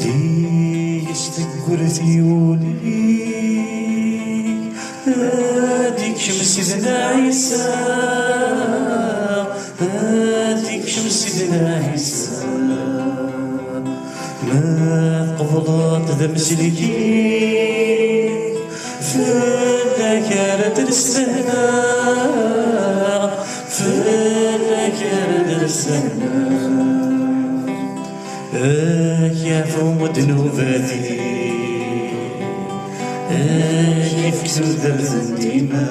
دي يستقر ذيولي هاديك شمس سيدنا عيسى هاديك شمس سيدنا عيسى ما قبضت ذا مسلكي فلك رد السنة فلك رد السنة يا فوم ذنوباتي كيف كسودر ديما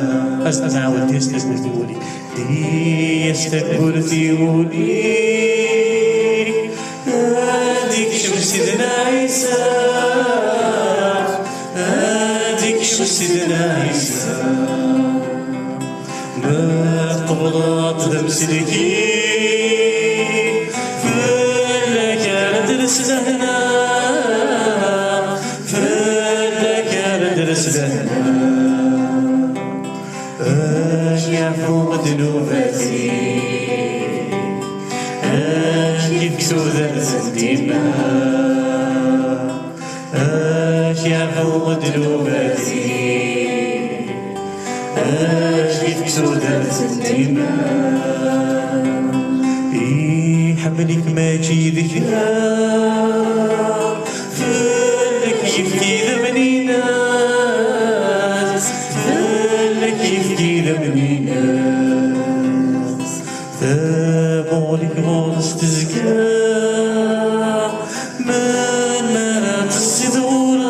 أسمع ودي يستكبر ذيولي دي يستكبر ذيولي هاديك شمس سيدنا عيسى هاديك شمس سيدنا عيسى ما قبضت ذمسلكي فلك رد السنة فلك رد السنة يا فوق ذنوباتي كيف كسودر ديما يا فوق ذنوباتي كيف كسودر ديما حملك ما جي ذكرى فلك يبكي ذمني ناس فلك يبكي ذمني ناس ثابولك غورس تزكى من مرات الزدورات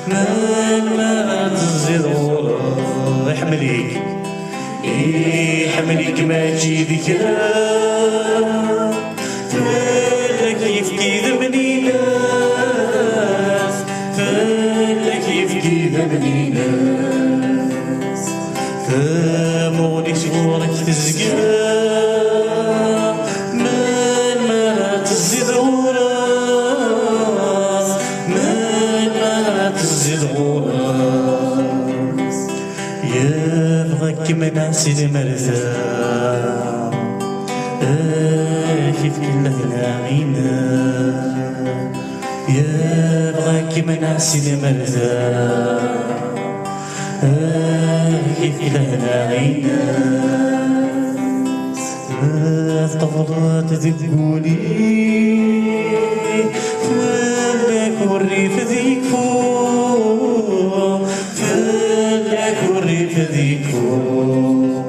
من مرات الزدورات يحملك يحملك ما تجي ذكرى فلك يبكي ذمني ناس فلك يبكي ذمني ناس ثاموني صورك تزكى من مرات الزدورات من مرات الزدورات يبغاك من عسل مرزا كيف كله ناعينا يبغاك من عسل مرزا كيف كله ناعينا طفلات ذبولي فلك والريف ذيك فوق فلك والريف ذيك فوق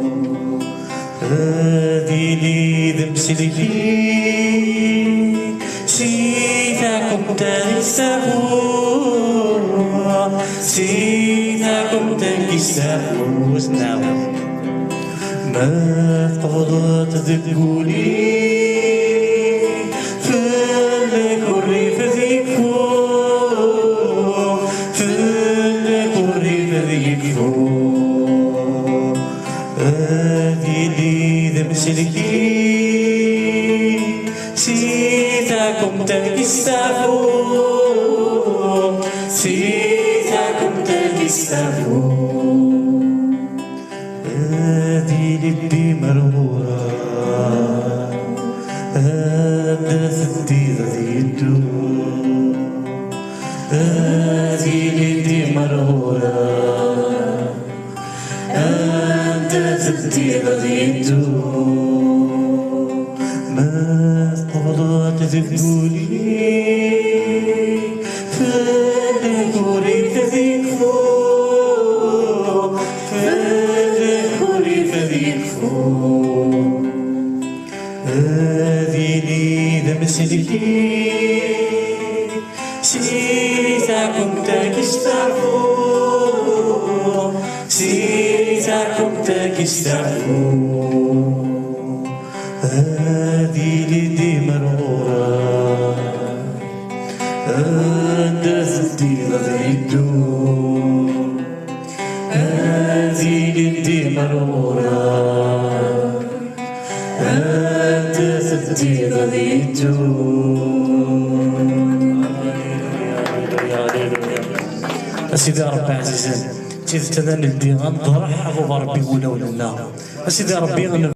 هادي لي ذمسلكي سيداكم تنسفوا سيداكم تنسفوا سناو ما قبضت ذبولي فلك والريف ذيك فوق فلك والريف ذيك فوق هادي لي ذمسلكي سيداكم تنسفوا سيداكم تنسفوا هادي للي مرورة هادت الدير ذيدو هادي للي مرورة هادت الدير ذيدو ما قبضت ذبولي فلك وريف ذيك فوق فلك وريف ذيك فوق هذي لي ذمسلكي سيداكم تكستعفوا سيداكم تكستعفوا هذي لدي مرورة هندس الدين ضيدو هذي لدي مرورة هندس الدين ضيدو سيدي ربي عزيزي تذتذن الدين غنضرح أبو ربي ولا ولا سيدي ربي